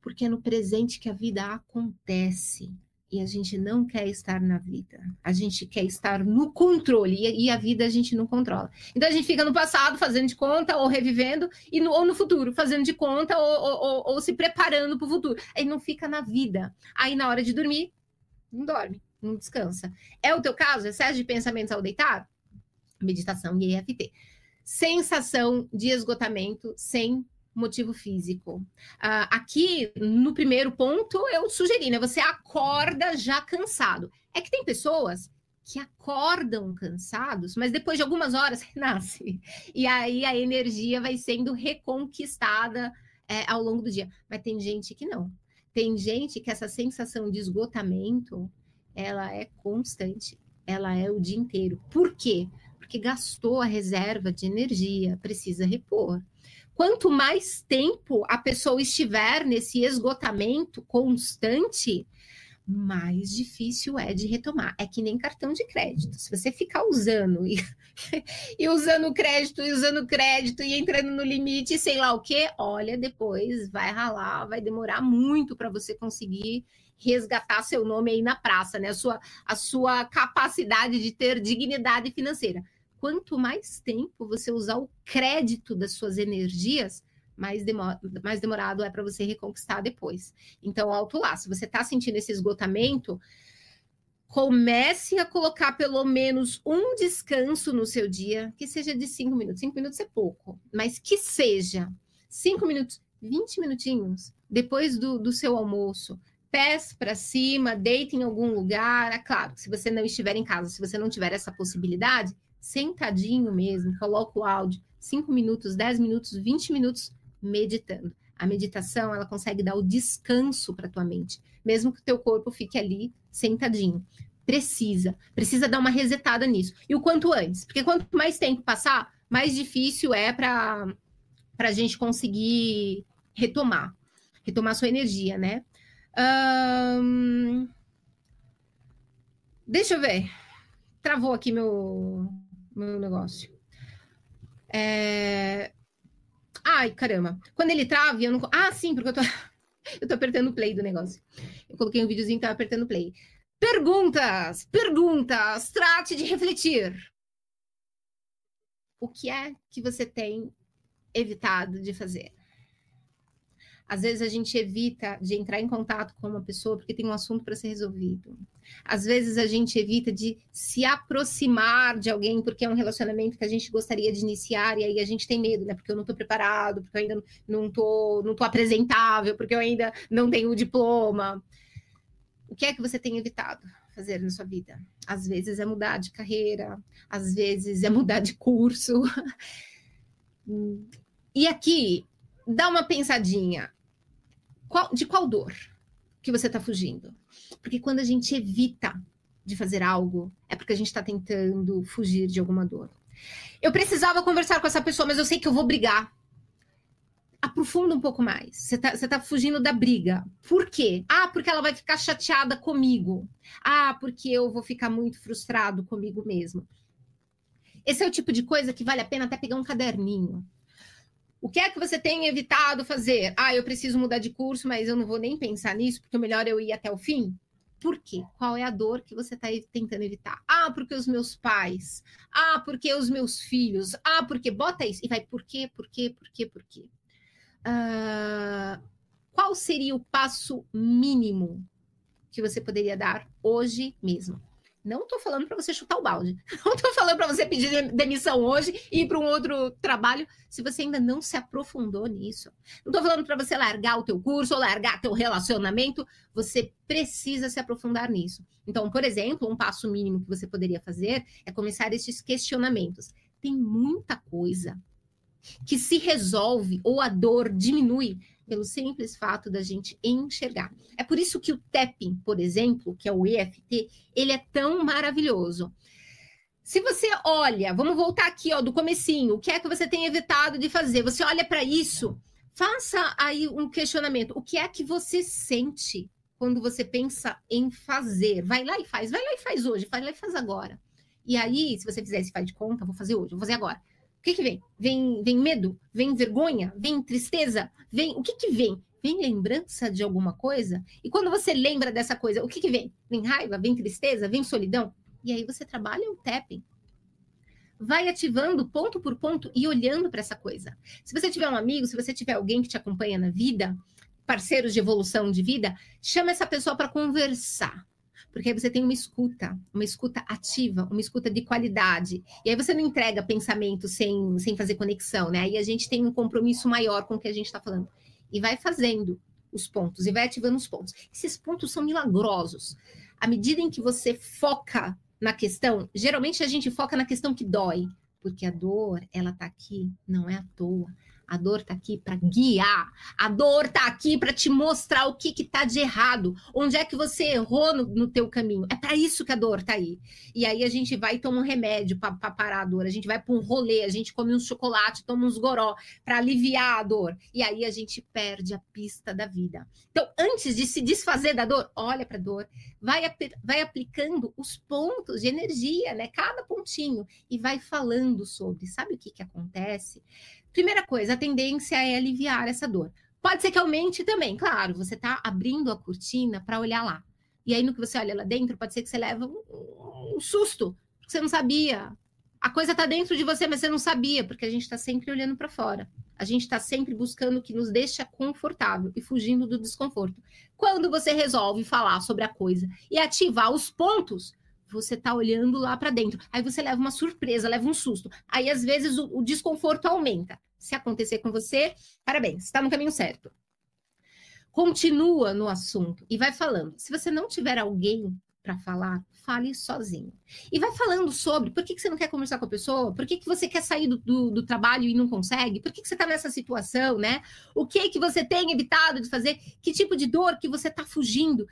Porque é no presente que a vida acontece. E a gente não quer estar na vida. A gente quer estar no controle. E a vida a gente não controla. Então a gente fica no passado fazendo de conta ou revivendo. Ou no futuro fazendo de conta ou se preparando para o futuro. Aí não fica na vida. Aí na hora de dormir, não dorme, não descansa. É o teu caso? Excesso de pensamentos ao deitar? Meditação e EFT. Sensação de esgotamento sem motivo físico. Aqui, no primeiro ponto, eu sugeri, né? Você acorda já cansado. É que tem pessoas que acordam cansados, mas depois de algumas horas renasce. E aí a energia vai sendo reconquistada ao longo do dia. Mas tem gente que não. Tem gente que essa sensação de esgotamento, ela é constante. Ela é o dia inteiro. Por quê? Porque gastou a reserva de energia, precisa repor. Quanto mais tempo a pessoa estiver nesse esgotamento constante, mais difícil é de retomar. É que nem cartão de crédito. Se você ficar usando e usando crédito e entrando no limite, sei lá o quê, olha, depois vai ralar, vai demorar muito para você conseguir resgatar seu nome aí na praça, né? A sua capacidade de ter dignidade financeira. Quanto mais tempo você usar o crédito das suas energias, mais demorado é para você reconquistar depois. Então, alto lá, se você está sentindo esse esgotamento, comece a colocar pelo menos um descanso no seu dia, que seja de 5 minutos. 5 minutos é pouco, mas que seja 5 minutos, 20 minutinhos, depois do seu almoço, pés para cima, deite em algum lugar. É claro, se você não estiver em casa, se você não tiver essa possibilidade, sentadinho mesmo, coloca o áudio, 5 minutos, 10 minutos, 20 minutos, meditando. A meditação, ela consegue dar o descanso para tua mente, mesmo que o teu corpo fique ali sentadinho. Precisa dar uma resetada nisso. E o quanto antes, porque quanto mais tempo passar, mais difícil é para a gente conseguir retomar sua energia, né? Deixa eu ver. Travou aqui meu negócio. Ai, caramba. Quando ele trava, eu não... Ah, sim, porque eu tô apertando o play do negócio. Eu coloquei um videozinho e tava apertando o play. Perguntas! Trate de refletir. O que é que você tem evitado de fazer? Às vezes a gente evita de entrar em contato com uma pessoa porque tem um assunto para ser resolvido. Às vezes a gente evita de se aproximar de alguém porque é um relacionamento que a gente gostaria de iniciar e aí a gente tem medo, né? Porque eu não estou preparado, porque eu ainda não tô apresentável, porque eu ainda não tenho o diploma. O que é que você tem evitado fazer na sua vida? Às vezes é mudar de carreira, às vezes é mudar de curso. E aqui, dá uma pensadinha. De qual dor que você está fugindo? Porque quando a gente evita de fazer algo, é porque a gente está tentando fugir de alguma dor. Eu precisava conversar com essa pessoa, mas eu sei que eu vou brigar. Aprofunda um pouco mais. Você tá fugindo da briga. Por quê? Ah, porque ela vai ficar chateada comigo. Ah, porque eu vou ficar muito frustrado comigo mesmo. Esse é o tipo de coisa que vale a pena até pegar um caderninho. O que é que você tem evitado fazer? Ah, eu preciso mudar de curso, mas eu não vou nem pensar nisso, porque é melhor eu ir até o fim. Por quê? Qual é a dor que você está tentando evitar? Ah, porque os meus pais. Ah, porque os meus filhos. Ah, porque... Bota isso. E vai por quê? Qual seria o passo mínimo que você poderia dar hoje mesmo? Não estou falando para você chutar o balde. Não estou falando para você pedir demissão hoje e ir para um outro trabalho se você ainda não se aprofundou nisso. Não estou falando para você largar o teu curso ou largar teu relacionamento. Você precisa se aprofundar nisso. Então, por exemplo, um passo mínimo que você poderia fazer é começar esses questionamentos. Tem muita coisa que se resolve ou a dor diminui pelo simples fato da gente enxergar. É por isso que o tapping, por exemplo, que é o EFT, ele é tão maravilhoso. Se você olha, vamos voltar aqui, ó, do comecinho, o que é que você tem evitado de fazer? Você olha para isso, faça aí um questionamento. O que é que você sente quando você pensa em fazer? Vai lá e faz hoje, vai lá e faz agora. E aí, se você fizer esse faz de conta, vou fazer hoje, vou fazer agora. O que vem? Vem medo? Vem vergonha? Vem tristeza? O que vem? Vem lembrança de alguma coisa? E quando você lembra dessa coisa, o que vem? Vem raiva? Vem tristeza? Vem solidão? E aí você trabalha o tapping. Vai ativando ponto por ponto e olhando para essa coisa. Se você tiver um amigo, se você tiver alguém que te acompanha na vida, parceiros de evolução de vida, chama essa pessoa para conversar. Porque aí você tem uma escuta ativa, uma escuta de qualidade. E aí você não entrega pensamento sem fazer conexão, né? Aí a gente tem um compromisso maior com o que a gente está falando. E vai fazendo os pontos, e vai ativando os pontos. Esses pontos são milagrosos. À medida em que você foca na questão, geralmente a gente foca na questão que dói. Porque a dor, ela tá aqui, não é à toa. A dor tá aqui para guiar. A dor tá aqui para te mostrar o que tá de errado. Onde é que você errou no teu caminho. É para isso que a dor tá aí. E aí a gente vai e toma um remédio para parar a dor. A gente vai para um rolê, a gente come um chocolate, toma uns goró para aliviar a dor. E aí a gente perde a pista da vida. Então, antes de se desfazer da dor, olha para a dor. Vai aplicando os pontos de energia, né? Cada pontinho. E vai falando sobre. Sabe o que acontece? Primeira coisa, a tendência é aliviar essa dor. Pode ser que aumente também, claro, você está abrindo a cortina para olhar lá. E aí, no que você olha lá dentro, pode ser que você leve um susto, porque você não sabia. A coisa está dentro de você, mas você não sabia, porque a gente está sempre olhando para fora. A gente está sempre buscando o que nos deixa confortável e fugindo do desconforto. Quando você resolve falar sobre a coisa e ativar os pontos, você está olhando lá para dentro. Aí você leva uma surpresa, leva um susto. Aí, às vezes, o desconforto aumenta. Se acontecer com você, parabéns, está no caminho certo. Continua no assunto e vai falando. Se você não tiver alguém para falar, fale sozinho. E vai falando sobre por que você não quer conversar com a pessoa, por que você quer sair do trabalho e não consegue, por que você está nessa situação, né? O que você tem evitado de fazer, que tipo de dor que você está fugindo.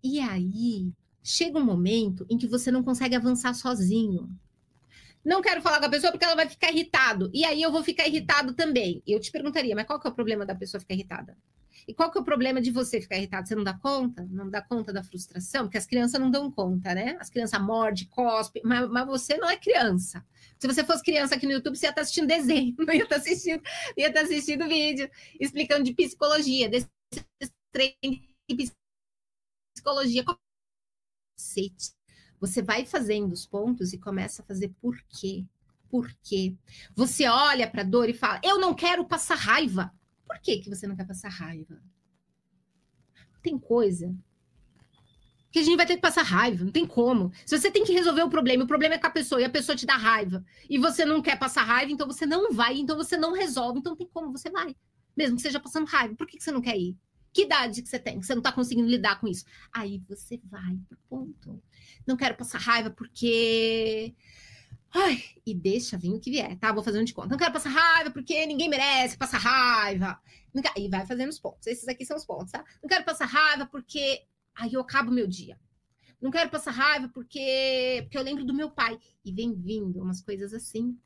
E aí, chega um momento em que você não consegue avançar sozinho. Não quero falar com a pessoa porque ela vai ficar irritado. E aí eu vou ficar irritado também. Eu te perguntaria, mas qual que é o problema da pessoa ficar irritada? E qual que é o problema de você ficar irritado? Você não dá conta? Não dá conta da frustração? Porque as crianças não dão conta, né? As crianças mordem, cospem, mas você não é criança. Se você fosse criança aqui no YouTube, você ia estar assistindo desenho, não ia estar assistindo vídeo, explicando de psicologia, desse treino de psicologia. Você vai fazendo os pontos e começa a fazer por quê? Por quê? Você olha para a dor e fala, eu não quero passar raiva. Por que você não quer passar raiva? Tem coisa que a gente vai ter que passar raiva, não tem como. Se você tem que resolver o problema é com a pessoa e a pessoa te dá raiva e você não quer passar raiva, então você não vai, então você não resolve, então tem como você vai. Mesmo que seja passando raiva, por que você não quer ir? Que idade que você tem? Que você não está conseguindo lidar com isso? Aí você vai pro ponto. Não quero passar raiva porque... Ai, e deixa vir o que vier, tá? Vou fazer um de conta. Não quero passar raiva porque ninguém merece passar raiva. E vai fazendo os pontos. Esses aqui são os pontos, tá? Não quero passar raiva porque... Aí eu acabo o meu dia. Não quero passar raiva porque eu lembro do meu pai. E vem vindo umas coisas assim...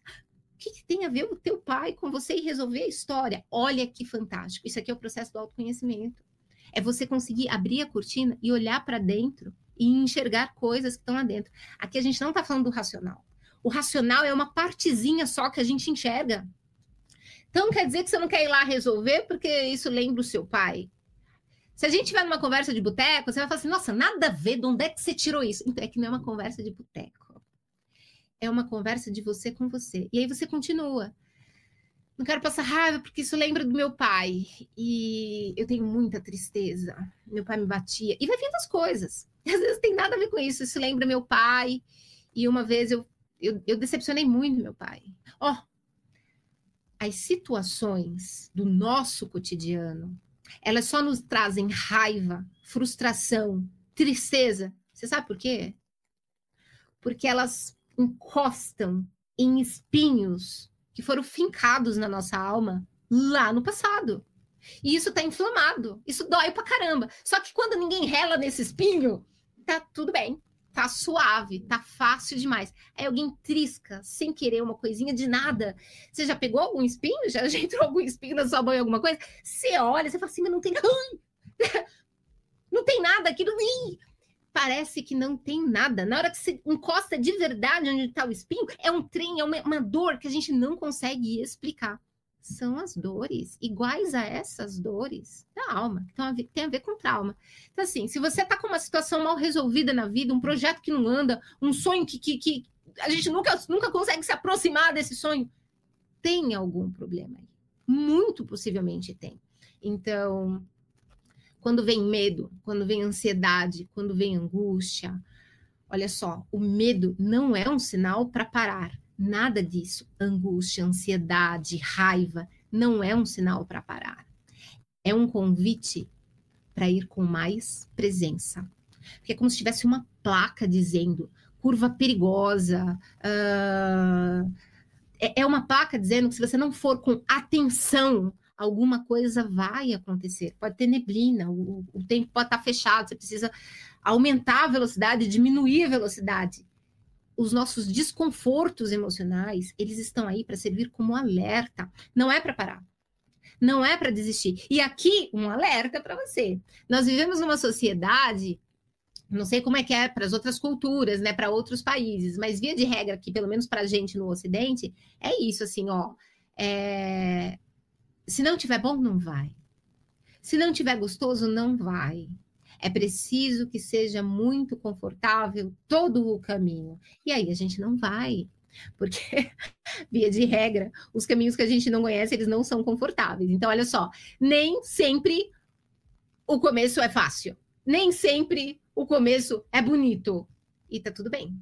O que tem a ver o teu pai com você e resolver a história? Olha que fantástico. Isso aqui é o processo do autoconhecimento. É você conseguir abrir a cortina e olhar para dentro e enxergar coisas que estão lá dentro. Aqui a gente não está falando do racional. O racional é uma partezinha só que a gente enxerga. Então quer dizer que você não quer ir lá resolver porque isso lembra o seu pai. Se a gente estiver numa conversa de boteco, você vai falar assim, nossa, nada a ver, de onde é que você tirou isso? Então é que não é uma conversa de boteco. É uma conversa de você com você. E aí você continua. Não quero passar raiva porque isso lembra do meu pai. E eu tenho muita tristeza. Meu pai me batia. E vai vindo as coisas. E às vezes tem nada a ver com isso. Isso lembra meu pai. E uma vez eu decepcionei muito meu pai. Ó, as situações do nosso cotidiano, elas só nos trazem raiva, frustração, tristeza. Você sabe por quê? Porque elas encostam em espinhos que foram fincados na nossa alma lá no passado. E isso tá inflamado, isso dói pra caramba. Só que quando ninguém rela nesse espinho, tá tudo bem, tá suave, tá fácil demais. Aí alguém trisca, sem querer, uma coisinha de nada. Você já pegou algum espinho? Já entrou algum espinho na sua banha, alguma coisa? Você olha, você fala assim, mas não tem... não tem nada aqui, não... Parece que não tem nada. Na hora que você encosta de verdade onde está o espinho, é um trem, é uma dor que a gente não consegue explicar. São as dores, iguais a essas dores da alma, que tem a ver com trauma. Então, assim, se você está com uma situação mal resolvida na vida, um projeto que não anda, um sonho que a gente nunca consegue se aproximar desse sonho, tem algum problema aí. Muito possivelmente tem. Então... Quando vem medo, quando vem ansiedade, quando vem angústia, olha só, o medo não é um sinal para parar. Nada disso. Angústia, ansiedade, raiva, não é um sinal para parar. É um convite para ir com mais presença. Porque é como se tivesse uma placa dizendo curva perigosa. É uma placa dizendo que se você não for com atenção, alguma coisa vai acontecer. Pode ter neblina, o tempo pode estar fechado, você precisa aumentar a velocidade, diminuir a velocidade. Os nossos desconfortos emocionais, eles estão aí para servir como alerta. Não é para parar. Não é para desistir. E aqui, um alerta para você. Nós vivemos numa sociedade, não sei como é que é para as outras culturas, né, para outros países, mas via de regra aqui, pelo menos para a gente no Ocidente, é isso, assim, ó. Se não tiver bom, não vai. Se não tiver gostoso, não vai. É preciso que seja muito confortável todo o caminho. E aí a gente não vai. Porque, via de regra, os caminhos que a gente não conhece, eles não são confortáveis. Então, olha só, nem sempre o começo é fácil. Nem sempre o começo é bonito. E tá tudo bem.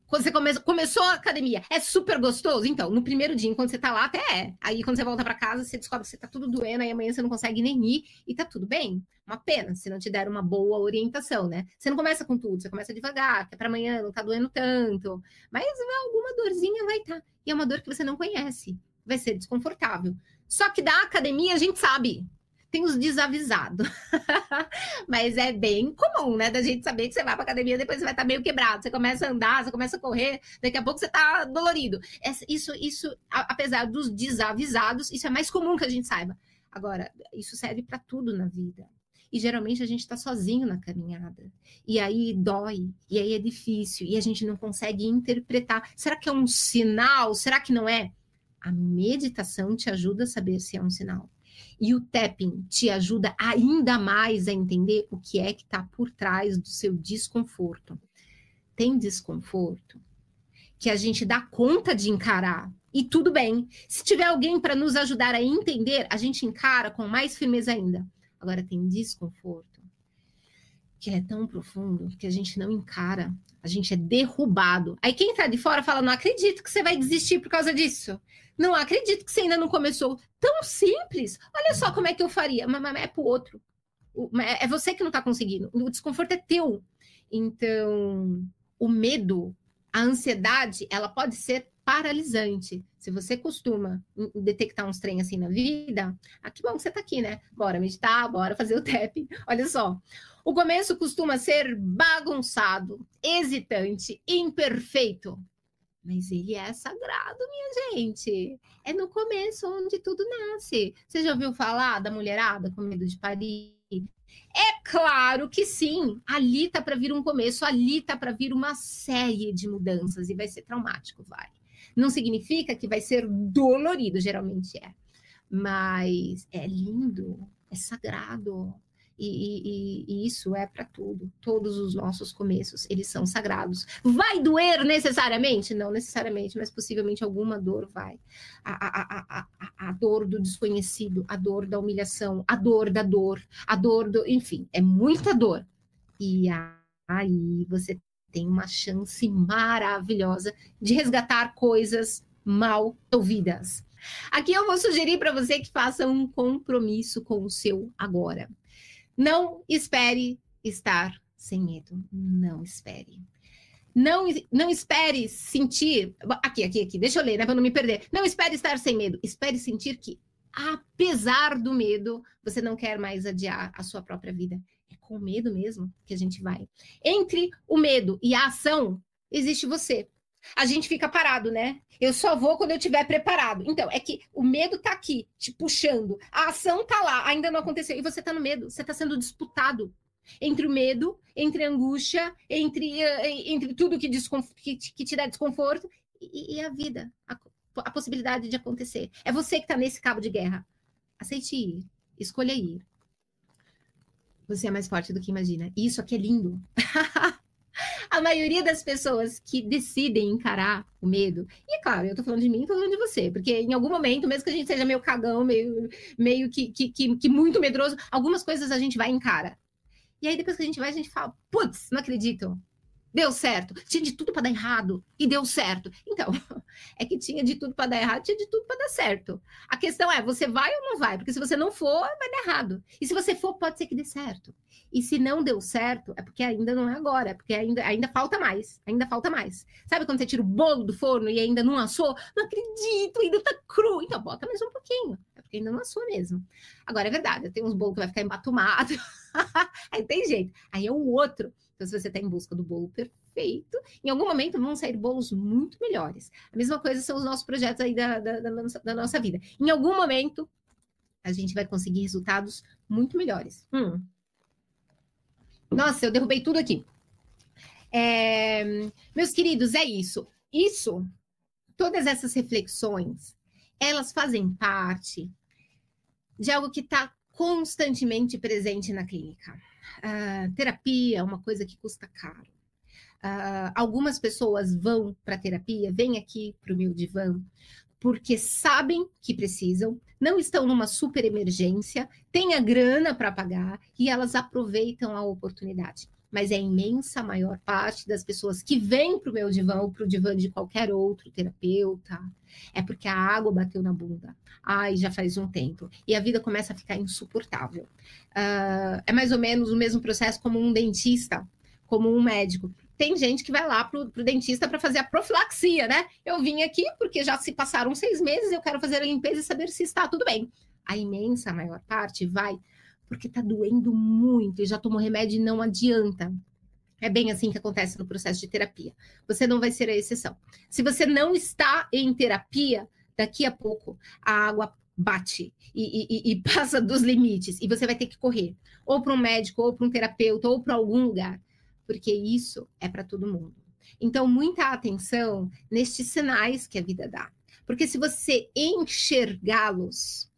Quando você começou a academia, é super gostoso? Então, no primeiro dia, quando você tá lá, até é. Aí, quando você volta para casa, você descobre que você tá tudo doendo, aí amanhã você não consegue nem ir, e tá tudo bem. Uma pena, se não te der uma boa orientação, né? Você não começa com tudo, você começa devagar, que é para amanhã, não tá doendo tanto. Mas alguma dorzinha vai estar. E é uma dor que você não conhece. Vai ser desconfortável. Só que da academia, a gente sabe. Tem os desavisados. Mas é bem comum, né? Da gente saber que você vai pra academia, depois você vai estar meio quebrado. Você começa a andar, você começa a correr, daqui a pouco você tá dolorido. Isso, apesar dos desavisados, isso é mais comum que a gente saiba. Agora, isso serve para tudo na vida. E geralmente a gente tá sozinho na caminhada. E aí dói, e aí é difícil, e a gente não consegue interpretar. Será que é um sinal? Será que não é? A meditação te ajuda a saber se é um sinal. E o tapping te ajuda ainda mais a entender o que é que está por trás do seu desconforto. Tem desconforto que a gente dá conta de encarar. E tudo bem. Se tiver alguém para nos ajudar a entender, a gente encara com mais firmeza ainda. Agora, tem desconforto que é tão profundo que a gente não encara. A gente é derrubado. Aí quem está de fora fala, não acredito que você vai desistir por causa disso. Não acredito que você ainda não começou. Tão simples. Olha só como é que eu faria. Mas é pro outro. É você que não está conseguindo. O desconforto é teu. Então, o medo, a ansiedade, ela pode ser paralisante. Se você costuma detectar uns trem assim na vida, que bom que você tá aqui, né? Bora meditar, bora fazer o tapping. Olha só. O começo costuma ser bagunçado, hesitante, imperfeito. Mas ele é sagrado, minha gente. É no começo onde tudo nasce. Você já ouviu falar da mulherada com medo de parir? É claro que sim. Ali tá para vir um começo, ali tá para vir uma série de mudanças e vai ser traumático, vai. Não significa que vai ser dolorido, geralmente é. Mas é lindo, é sagrado. E isso é para tudo. Todos os nossos começos, eles são sagrados. Vai doer necessariamente? Não necessariamente, mas possivelmente alguma dor vai. A dor do desconhecido, a dor da humilhação, a dor da dor, a dor do... Enfim, é muita dor. E aí você tem uma chance maravilhosa de resgatar coisas mal ouvidas. Aqui eu vou sugerir para você que faça um compromisso com o seu agora. Não espere estar sem medo. Não espere. Não espere sentir... Aqui. Deixa eu ler, né? Para não me perder. Não espere estar sem medo. Espere sentir que, apesar do medo, você não quer mais adiar a sua própria vida. É com medo mesmo que a gente vai. Entre o medo e a ação, existe você. A gente fica parado, né? Eu só vou quando eu estiver preparado. Então, é que o medo tá aqui, te puxando. A ação tá lá, ainda não aconteceu. E você tá no medo, você tá sendo disputado. Entre o medo, entre a angústia, entre tudo que te dá desconforto e a vida, a possibilidade de acontecer. É você que tá nesse cabo de guerra. Aceite ir, escolha ir. Você é mais forte do que imagina. E isso aqui é lindo. A maioria das pessoas que decidem encarar o medo, e é claro, eu tô falando de mim, tô falando de você, porque em algum momento, mesmo que a gente seja meio cagão, meio que muito medroso, algumas coisas a gente vai e encara. E aí depois que a gente vai, a gente fala, putz, não acredito. Deu certo. Tinha de tudo para dar errado e deu certo. Então, é que tinha de tudo para dar errado, tinha de tudo para dar certo. A questão é, você vai ou não vai? Porque se você não for, vai dar errado. E se você for, pode ser que dê certo. E se não deu certo, é porque ainda não é agora, é porque ainda falta mais. Ainda falta mais. Sabe quando você tira o bolo do forno e ainda não assou? Não acredito, ainda tá cru. Então, bota mais um pouquinho. É porque ainda não assou mesmo. Agora, é verdade, tem uns bolos que vai ficar embatumado. Aí tem jeito. Aí é o outro. Então, se você está em busca do bolo perfeito, em algum momento vão sair bolos muito melhores. A mesma coisa são os nossos projetos aí da nossa vida. Em algum momento, a gente vai conseguir resultados muito melhores. Nossa, eu derrubei tudo aqui. Meus queridos, é isso. Todas essas reflexões, elas fazem parte de algo que está constantemente presente na clínica. Terapia é uma coisa que custa caro. Algumas pessoas vão para terapia, vêm aqui para o meu divã, porque sabem que precisam, não estão numa super emergência, têm a grana para pagar e elas aproveitam a oportunidade. Mas é a imensa maior parte das pessoas que vêm para o meu divã ou para o divã de qualquer outro terapeuta, é porque a água bateu na bunda. Ai, já faz um tempo. E a vida começa a ficar insuportável. É mais ou menos o mesmo processo como um dentista, como um médico. Tem gente que vai lá pro dentista para fazer a profilaxia, né? Eu vim aqui porque já se passaram 6 meses, eu quero fazer a limpeza e saber se está tudo bem. A imensa maior parte vai porque tá doendo muito e já tomou remédio e não adianta. É bem assim que acontece no processo de terapia. Você não vai ser a exceção. Se você não está em terapia, daqui a pouco a água bate e passa dos limites e você vai ter que correr ou para um médico, ou para um terapeuta, ou para algum lugar, porque isso é para todo mundo. Então, muita atenção nestes sinais que a vida dá. Porque se você enxergá-los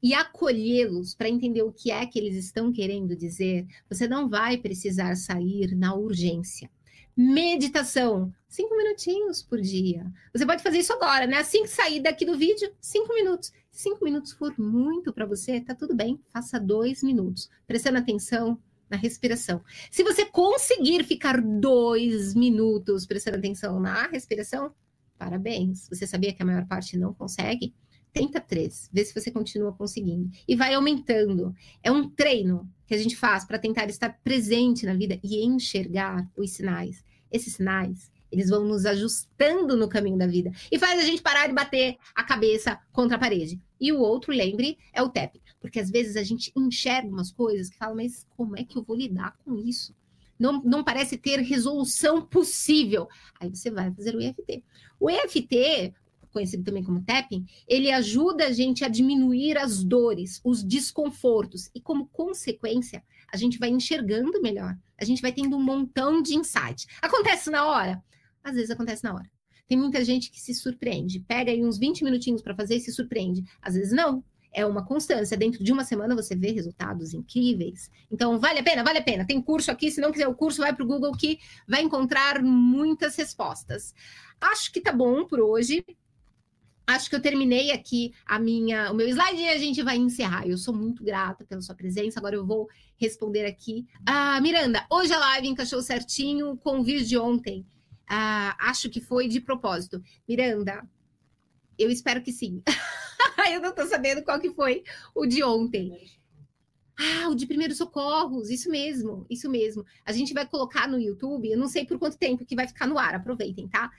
e acolhê-los para entender o que é que eles estão querendo dizer, você não vai precisar sair na urgência. Meditação, 5 minutinhos por dia. Você pode fazer isso agora, né? Assim que sair daqui do vídeo, 5 minutos. Se 5 minutos for muito para você, tá tudo bem. Faça 2 minutos, prestando atenção na respiração. Se você conseguir ficar 2 minutos prestando atenção na respiração, parabéns. Você sabia que a maior parte não consegue? Tenta 3, vê se você continua conseguindo. E vai aumentando. É um treino que a gente faz para tentar estar presente na vida e enxergar os sinais. Esses sinais, eles vão nos ajustando no caminho da vida. E faz a gente parar de bater a cabeça contra a parede. E o outro, lembre, é o tapping. Porque às vezes a gente enxerga umas coisas que fala, mas como é que eu vou lidar com isso? Não parece ter resolução possível. Aí você vai fazer o EFT. O EFT, conhecido também como tapping, ele ajuda a gente a diminuir as dores, os desconfortos. E como consequência, a gente vai enxergando melhor. A gente vai tendo um montão de insight. Acontece na hora? Às vezes acontece na hora. Tem muita gente que se surpreende. Pega aí uns 20 minutinhos para fazer e se surpreende. Às vezes não. É uma constância. Dentro de uma semana você vê resultados incríveis. Então, vale a pena? Vale a pena. Tem curso aqui. Se não quiser o curso, vai para o Google que vai encontrar muitas respostas. Acho que tá bom por hoje. Acho que eu terminei aqui o meu slide e a gente vai encerrar. Eu sou muito grata pela sua presença. Agora eu vou responder aqui. Miranda, hoje a live encaixou certinho com o vídeo de ontem. Acho que foi de propósito. Miranda, eu espero que sim. Eu não tô sabendo qual que foi o de ontem. O de primeiros socorros, isso mesmo, isso mesmo. A gente vai colocar no YouTube, eu não sei por quanto tempo que vai ficar no ar, aproveitem, tá?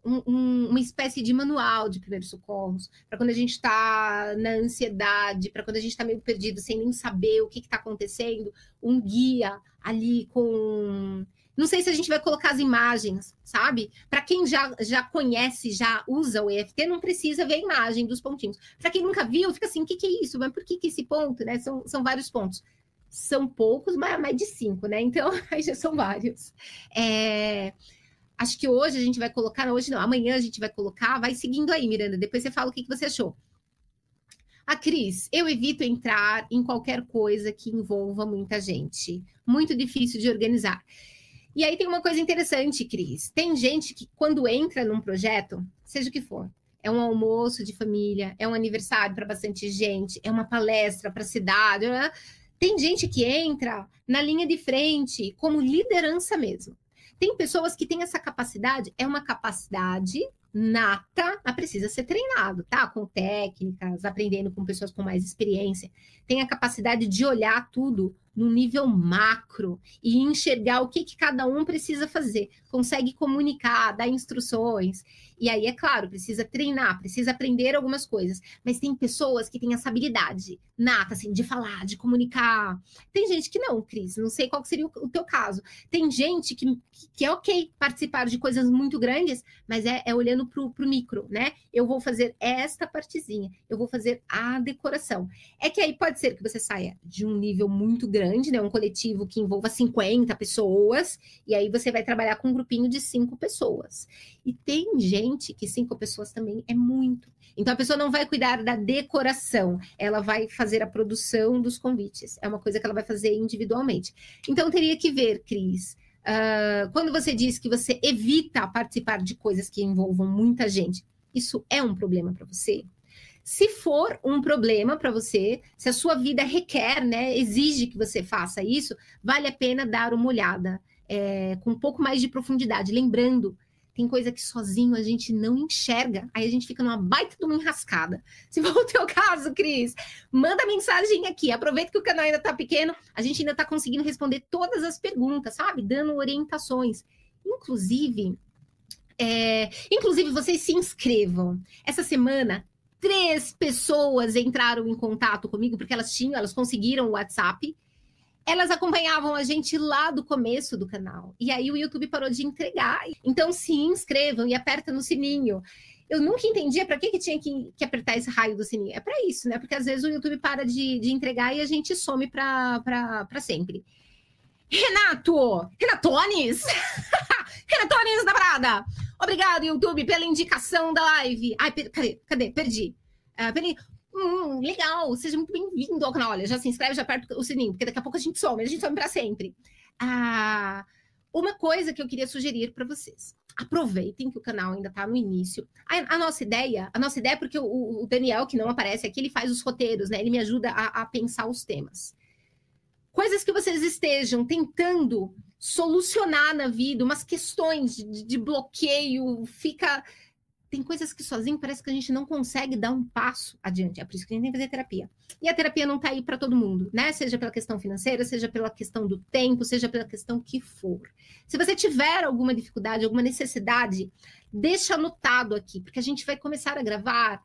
Uma espécie de manual de primeiros socorros, para quando a gente está na ansiedade, para quando a gente está meio perdido, sem nem saber o que está acontecendo, um guia ali com... Não sei se a gente vai colocar as imagens, sabe? Para quem já conhece, já usa o EFT, não precisa ver a imagem dos pontinhos. Para quem nunca viu, fica assim, o que é isso? Mas por que esse ponto, né? São vários pontos. São poucos, mas mais de 5, né? Então, aí já são vários. Acho que hoje a gente vai colocar, hoje não, amanhã a gente vai colocar, vai seguindo aí, Miranda, depois você fala o que você achou. Cris, eu evito entrar em qualquer coisa que envolva muita gente. Muito difícil de organizar. E aí tem uma coisa interessante, Cris. Tem gente que quando entra num projeto, seja o que for, é um almoço de família, é um aniversário para bastante gente, é uma palestra para a cidade, né? Tem gente que entra na linha de frente como liderança mesmo. Tem pessoas que têm essa capacidade, é uma capacidade nata, mas precisa ser treinado, tá? Com técnicas, aprendendo com pessoas com mais experiência. Tem a capacidade de olhar tudo no nível macro e enxergar o que cada um precisa fazer. Consegue comunicar, dar instruções. E aí, é claro, precisa treinar, precisa aprender algumas coisas. Mas tem pessoas que têm essa habilidade nata, assim, de falar, de comunicar. Tem gente que não, Cris. Não sei qual seria o teu caso. Tem gente que é ok participar de coisas muito grandes, mas é olhando pro micro, né? Eu vou fazer esta partezinha, eu vou fazer a decoração. É que aí pode ser que você saia de um nível muito grande grande, né? Um coletivo que envolva 50 pessoas, e aí você vai trabalhar com um grupinho de 5 pessoas. E tem gente que 5 pessoas também é muito. Então a pessoa não vai cuidar da decoração, ela vai fazer a produção dos convites. É uma coisa que ela vai fazer individualmente. Então teria que ver, Cris. Quando você diz que você evita participar de coisas que envolvam muita gente, isso é um problema para você? Se for um problema para você, se a sua vida requer, né, exige que você faça isso, vale a pena dar uma olhada com um pouco mais de profundidade. Lembrando, tem coisa que sozinho a gente não enxerga, aí a gente fica numa baita de uma enrascada. Se for o teu caso, Cris, manda mensagem aqui. Aproveita que o canal ainda está pequeno, a gente ainda está conseguindo responder todas as perguntas, sabe? Dando orientações. Inclusive, vocês se inscrevam. Essa semana, 3 pessoas entraram em contato comigo, porque elas conseguiram o WhatsApp. Elas acompanhavam a gente lá do começo do canal. E aí o YouTube parou de entregar. Então se inscrevam e aperta no sininho. Eu nunca entendia para que tinha que apertar esse raio do sininho. É para isso, né? Porque às vezes o YouTube para de entregar e a gente some para sempre. Renatones! Renatones da Prada! Obrigado, YouTube, pela indicação da live. Ai, cadê? Perdi. Legal, seja muito bem-vindo ao canal. Olha, já se inscreve, já aperta o sininho, porque daqui a pouco a gente some para sempre. Uma coisa que eu queria sugerir para vocês. Aproveitem que o canal ainda está no início. A nossa ideia é porque o Daniel, que não aparece aqui, ele faz os roteiros, né? Ele me ajuda a pensar os temas. Coisas que vocês estejam tentando solucionar na vida, umas questões de bloqueio, tem coisas que sozinho parece que a gente não consegue dar um passo adiante. É por isso que a gente tem que fazer terapia. E a terapia não está aí para todo mundo, né? Seja pela questão financeira, seja pela questão do tempo, seja pela questão que for. Se você tiver alguma dificuldade, alguma necessidade, deixa anotado aqui, porque a gente vai começar a gravar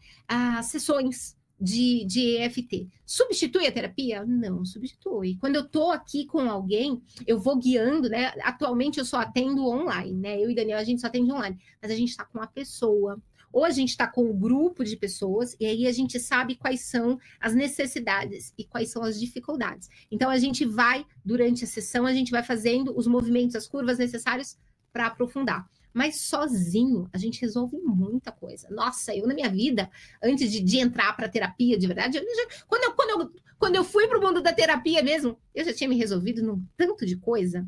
sessões de EFT. Substitui a terapia? Não substitui. Quando eu tô aqui com alguém, eu vou guiando, né? Atualmente eu só atendo online, né? Eu e Daniel, a gente só atende online, mas a gente tá com a pessoa. Ou a gente tá com um grupo de pessoas, e aí a gente sabe quais são as necessidades e quais são as dificuldades. Então a gente vai, durante a sessão, a gente vai fazendo os movimentos, as curvas necessários para aprofundar. Mas sozinho, a gente resolve muita coisa. Nossa, eu na minha vida, antes de entrar para terapia, de verdade, quando eu fui para o mundo da terapia mesmo, eu já tinha me resolvido num tanto de coisa.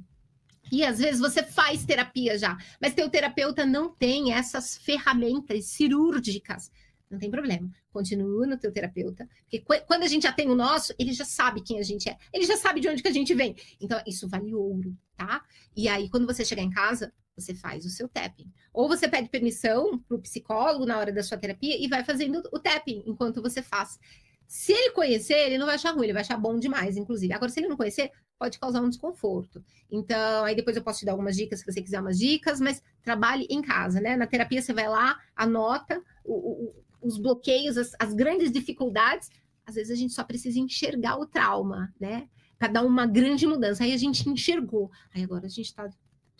E às vezes você faz terapia já, mas teu terapeuta não tem essas ferramentas cirúrgicas. Não tem problema, continua no teu terapeuta, porque quando a gente já tem o nosso, ele já sabe quem a gente é, ele já sabe de onde que a gente vem. Então, isso vale ouro, tá? E aí, quando você chegar em casa, você faz o seu tapping. Ou você pede permissão para o psicólogo na hora da sua terapia e vai fazendo o tapping enquanto você faz. Se ele conhecer, ele não vai achar ruim, ele vai achar bom demais, inclusive. Agora, se ele não conhecer, pode causar um desconforto. Então, aí depois eu posso te dar algumas dicas, se você quiser umas dicas, mas trabalhe em casa, né? Na terapia, você vai lá, anota os bloqueios, as grandes dificuldades. Às vezes, a gente só precisa enxergar o trauma, né? Para dar uma grande mudança. Aí a gente enxergou. Aí agora a gente tá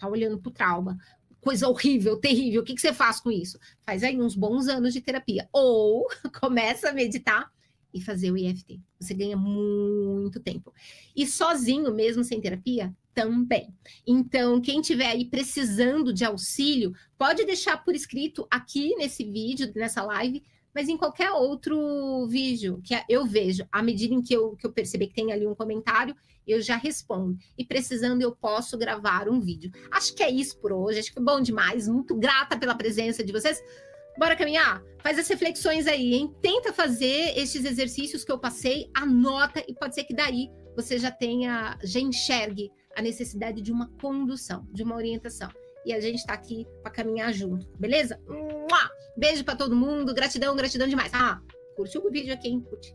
olhando para o trauma. Coisa horrível, terrível. O que você faz com isso? Faz aí uns bons anos de terapia. Ou começa a meditar e fazer o EFT. Você ganha muito tempo. E sozinho, mesmo sem terapia, também. Então, quem tiver aí precisando de auxílio, pode deixar por escrito aqui nesse vídeo, nessa live, mas em qualquer outro vídeo que eu vejo, à medida em que eu perceber que tem ali um comentário, eu já respondo. E precisando, eu posso gravar um vídeo. Acho que é isso por hoje. Acho que foi bom demais. Muito grata pela presença de vocês. Bora caminhar? Faz as reflexões aí, hein? Tenta fazer estes exercícios que eu passei, anota, e pode ser que daí você já enxergue a necessidade de uma condução, de uma orientação. E a gente tá aqui para caminhar junto, beleza? Beijo para todo mundo, gratidão, gratidão demais. Curte o vídeo aqui, hein? Curte.